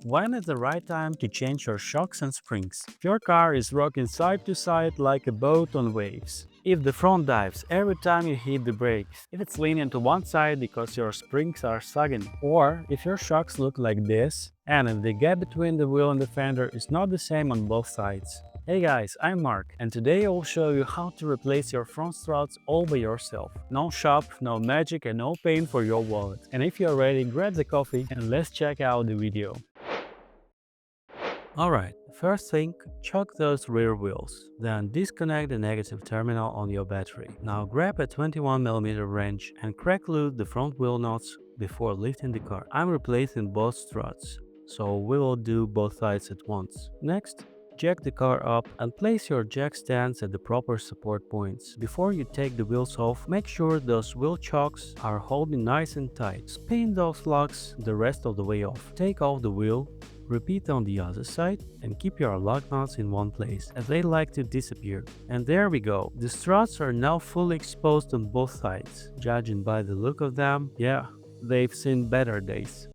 When is the right time to change your shocks and springs? If your car is rocking side to side like a boat on waves. If the front dives every time you hit the brakes. If it's leaning to one side because your springs are sagging. Or if your shocks look like this, and if the gap between the wheel and the fender is not the same on both sides. Hey guys, I'm Mark, and today I will show you how to replace your front struts all by yourself. No shop, no magic, and no pain for your wallet. And if you're ready, grab the coffee and let's check out the video. Alright, first thing, chock those rear wheels. Then disconnect the negative terminal on your battery. Now grab a 21mm wrench and crack loose the front wheel nuts before lifting the car. I'm replacing both struts, so we will do both sides at once. Next, jack the car up and place your jack stands at the proper support points. Before you take the wheels off, make sure those wheel chocks are holding nice and tight. Spin those locks the rest of the way off. Take off the wheel, repeat on the other side, and keep your lug nuts in one place, as they like to disappear. And there we go. The struts are now fully exposed on both sides. Judging by the look of them, yeah, they've seen better days.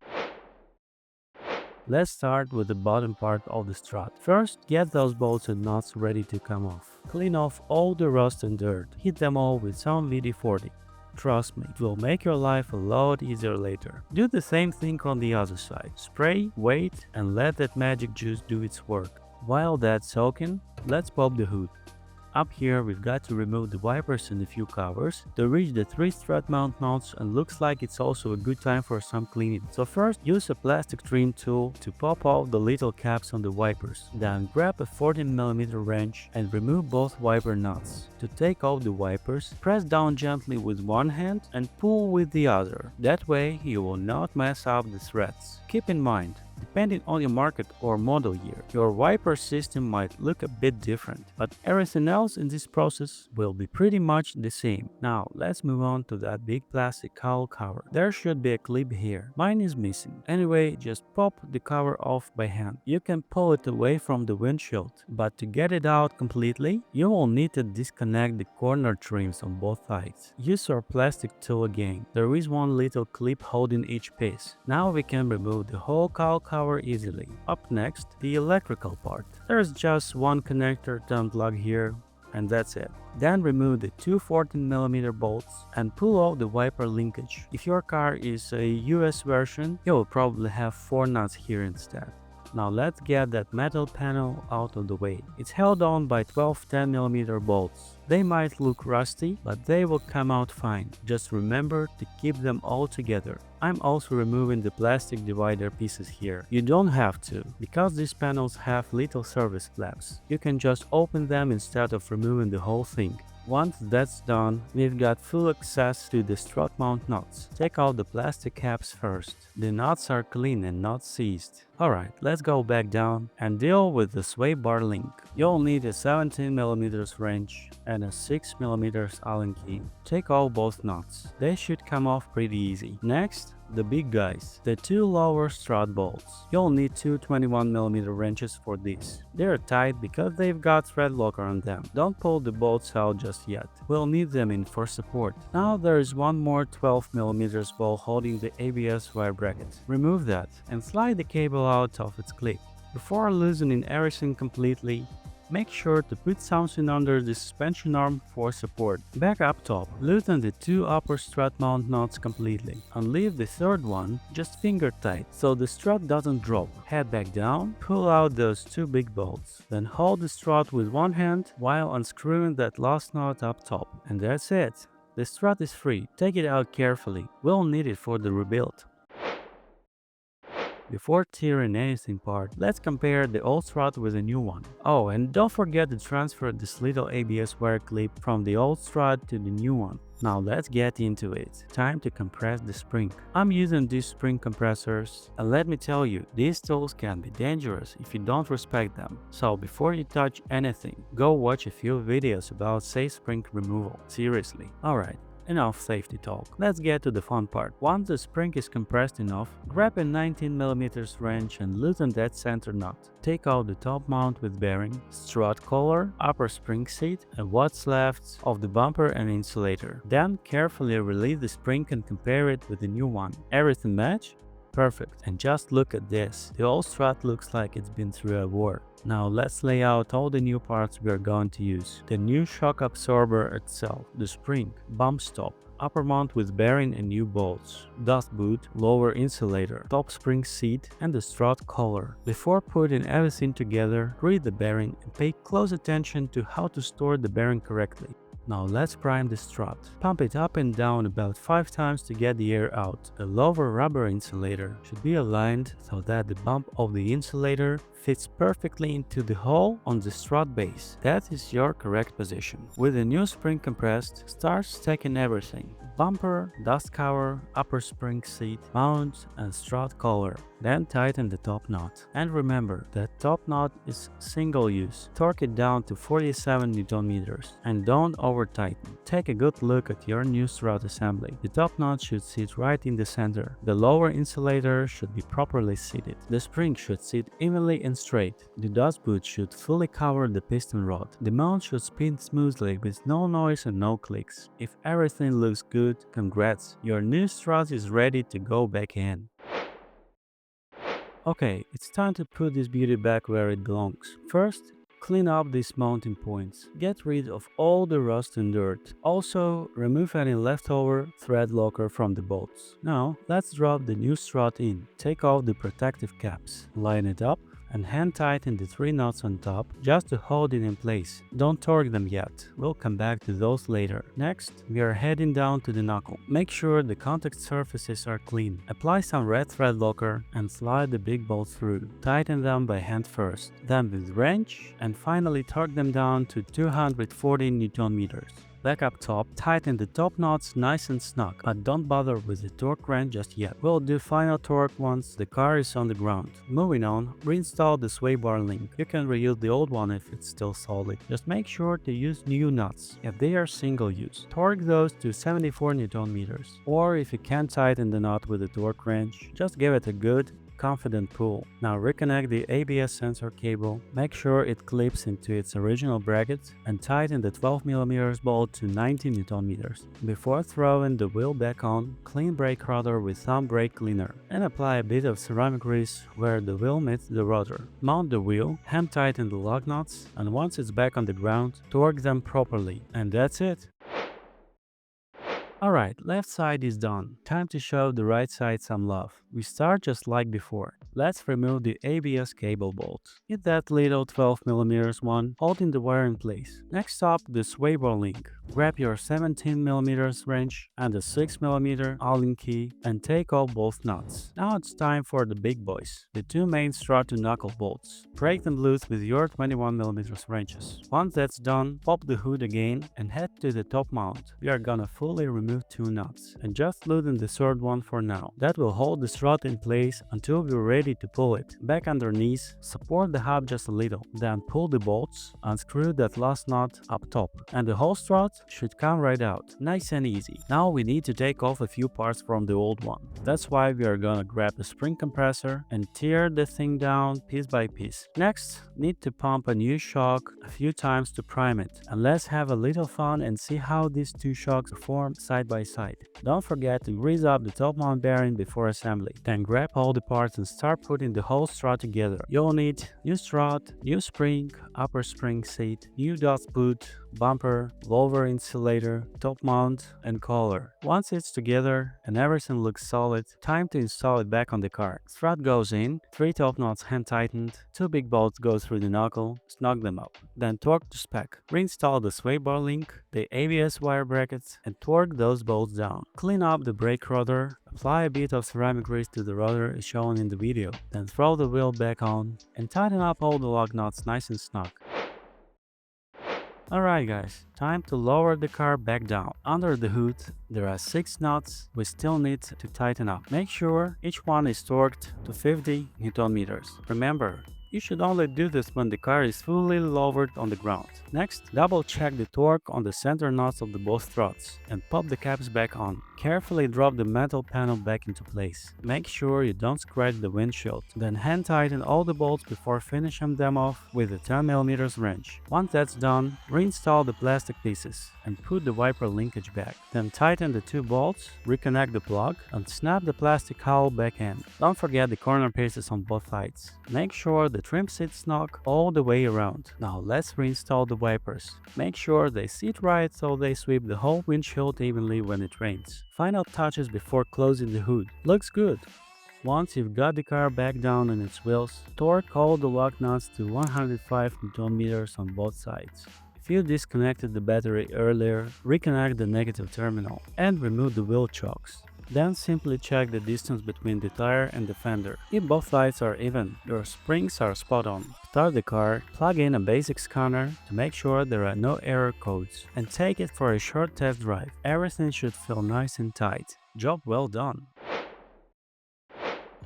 Let's start with the bottom part of the strut. First, get those bolts and nuts ready to come off. Clean off all the rust and dirt. Hit them all with some WD-40. Trust me, it will make your life a lot easier later. Do the same thing on the other side. Spray, wait, and let that magic juice do its work. While that's soaking, let's pop the hood. Up here, we've got to remove the wipers and a few covers to reach the 3 strut mount nuts, and looks like it's also a good time for some cleaning. So first, use a plastic trim tool to pop off the little caps on the wipers. Then grab a 14mm wrench and remove both wiper nuts. To take off the wipers, press down gently with one hand and pull with the other. That way, you will not mess up the threads. Keep in mind, depending on your market or model year, your wiper system might look a bit different, but everything else in this process will be pretty much the same. Now, let's move on to that big plastic cowl cover. There should be a clip here. Mine is missing. Anyway, just pop the cover off by hand. You can pull it away from the windshield, but to get it out completely, you will need to disconnect the corner trims on both sides. Use your plastic tool again. There is one little clip holding each piece. Now we can remove the whole cowl cover easily. Up next, the electrical part. There's just one connector to unplug here, and that's it. Then remove the two 14mm bolts and pull off the wiper linkage. If your car is a US version, you will probably have 4 nuts here instead. Now let's get that metal panel out of the way. It's held on by 12 10mm bolts. They might look rusty, but they will come out fine. Just remember to keep them all together. I'm also removing the plastic divider pieces here. You don't have to, because these panels have little service flaps. You can just open them instead of removing the whole thing. Once that's done, we've got full access to the strut mount nuts. Take out the plastic caps first. The nuts are clean and not seized. Alright, let's go back down and deal with the sway bar link. You'll need a 17mm wrench and a 6mm Allen key. Take out both nuts. They should come off pretty easy. Next, the big guys, the 2 lower strut bolts. You'll need 2 21mm wrenches for this. They're tight because they've got thread locker on them. Don't pull the bolts out just yet. We'll need them in for support. Now there is one more 12mm bolt holding the ABS wire bracket. Remove that and slide the cable out of its clip. Before loosening everything completely, make sure to put something under the suspension arm for support. Back up top, loosen the 2 upper strut mount nuts completely and leave the third one just finger tight so the strut doesn't drop. Head back down, pull out those 2 big bolts. Then hold the strut with one hand while unscrewing that last nut up top. And that's it. The strut is free. Take it out carefully. We'll need it for the rebuild. Before tearing anything apart, let's compare the old strut with the new one. Oh, and don't forget to transfer this little ABS wire clip from the old strut to the new one. Now let's get into it. Time to compress the spring. I'm using these spring compressors, and let me tell you, these tools can be dangerous if you don't respect them. So before you touch anything, go watch a few videos about safe spring removal. Seriously. Alright. Enough safety talk. Let's get to the fun part. Once the spring is compressed enough, grab a 19mm wrench and loosen that center nut. Take out the top mount with bearing, strut collar, upper spring seat, and what's left of the bumper and insulator. Then carefully release the spring and compare it with the new one. Everything match? perfect. And just look at this. The old Strut looks like it's been through a war. Now let's lay out all the new parts we are going to use. The new shock absorber itself, the spring, bump stop, upper mount with bearing and new bolts, dust boot, lower insulator, top spring seat, and the strut collar. Before putting everything together, read the bearing and pay close attention to how to store the bearing correctly. Now let's prime the strut. Pump it up and down about 5 times to get the air out. The lower rubber insulator should be aligned so that the bump of the insulator fits perfectly into the hole on the strut base. That is your correct position. With the new spring compressed, start stacking everything. Bumper, dust cover, upper spring seat, mount, and strut collar. Then tighten the top knot. And remember that top knot is single use. Torque it down to 47 Nm and don't over tighten. Take a good look at your new strut assembly. The top knot should sit right in the center. The lower insulator should be properly seated. The spring should sit evenly and straight. The dust boot should fully cover the piston rod. The mount should spin smoothly with no noise and no clicks. If everything looks good, congrats, your new strut is ready to go back in. Okay, it's time to put this beauty back where it belongs. First, clean up these mounting points. Get rid of all the rust and dirt. Also, remove any leftover thread locker from the bolts. Now, let's drop the new strut in. Take off the protective caps. Line it up and hand tighten the 3 nuts on top just to hold it in place. Don't torque them yet, we'll come back to those later. Next, we are heading down to the knuckle. Make sure the contact surfaces are clean. Apply some red thread locker and slide the big bolts through. Tighten them by hand first, then with wrench, and finally torque them down to 240 Nm. Back up top, tighten the top knots nice and snug, but don't bother with the torque wrench just yet. We'll do final torque once the car is on the ground. Moving on, reinstall the sway bar link. You can reuse the old one if it's still solid. Just make sure to use new nuts if they are single use. Torque those to 74 Nm. Or if you can't tighten the knot with the torque wrench, just give it a good confident pull. Now reconnect the ABS sensor cable, make sure it clips into its original bracket, and tighten the 12mm bolt to 90 Nm. Before throwing the wheel back on, clean brake rotor with some brake cleaner and apply a bit of ceramic grease where the wheel meets the rotor. Mount the wheel, hand tighten the lug nuts, and once it's back on the ground, torque them properly. And that's it. Alright, left side is done. Time to show the right side some love. We start just like before. Let's remove the ABS cable bolt. Hit that little 12mm one, holding the wire in place. Next up, the sway bar link. Grab your 17mm wrench and the 6mm Allen key and take off both nuts. Now it's time for the big boys, the 2 main strut to knuckle bolts. Break them loose with your 21mm wrenches. Once that's done, pop the hood again and head to the top mount. We are gonna fully remove 2 nuts and just loosen the third one for now. That will hold the strut in place until we're ready to pull it. Back underneath, support the hub just a little, then pull the bolts, unscrew that last nut up top, and the whole strut should come right out. Nice and easy. Now we need to take off a few parts from the old one. That's why we are gonna grab the spring compressor and tear the thing down piece by piece. Next, need to pump a new shock a few times to prime it. And let's have a little fun and see how these 2 shocks perform side by side. Don't forget to grease up the top mount bearing before assembly. Then grab all the parts and start putting the whole strut together. You'll need new strut, new spring, upper spring seat, new dust boot, bumper, lower insulator, top mount, and collar. Once it's together and everything looks solid, time to install it back on the car. Strut goes in, 3 top knots hand tightened, 2 big bolts go through the knuckle, snug them up. Then torque to spec. Reinstall the sway bar link, the ABS wire brackets, and torque those bolts down. Clean up the brake rotor, apply a bit of ceramic grease to the rotor as shown in the video. Then throw the wheel back on and tighten up all the lug nuts nice and snug. Alright guys, time to lower the car back down. Under the hood, there are 6 nuts we still need to tighten up. Make sure each one is torqued to 50 Nm. Remember, You should only do this when the car is fully lowered on the ground. Next, double check the torque on the center nuts of the both struts and pop the caps back on. Carefully drop the metal panel back into place. Make sure you don't scratch the windshield. Then hand tighten all the bolts before finishing them off with a 10mm wrench. Once that's done, reinstall the plastic pieces and put the wiper linkage back. Then tighten the two bolts, reconnect the plug, and snap the plastic cowl back in. Don't forget the corner pieces on both sides. Make sure the trim sits snug all the way around. Now let's reinstall the wipers. Make sure they sit right so they sweep the whole windshield evenly when it rains. Final touches before closing the hood. Looks good! Once you've got the car back down on its wheels, torque all the lock nuts to 105 Nm on both sides. If you disconnected the battery earlier, reconnect the negative terminal and remove the wheel chokes. Then simply check the distance between the tire and the fender. If both sides are even, your springs are spot on. Start the car, plug in a basic scanner to make sure there are no error codes, and take it for a short test drive. Everything should feel nice and tight. Job well done.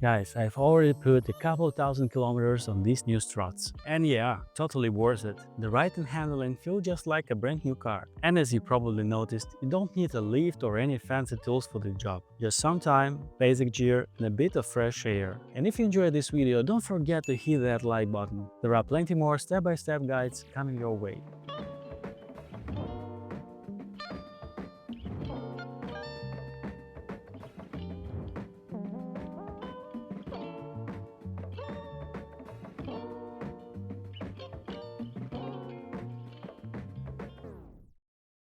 Guys, I've already put a couple thousand kilometers on these new Struts. And yeah, totally worth it. The ride and handling feel just like a brand new car. And as you probably noticed, you don't need a lift or any fancy tools for the job. Just some time, basic gear, and a bit of fresh air. And if you enjoyed this video, don't forget to hit that like button. There are plenty more step-by-step guides coming your way.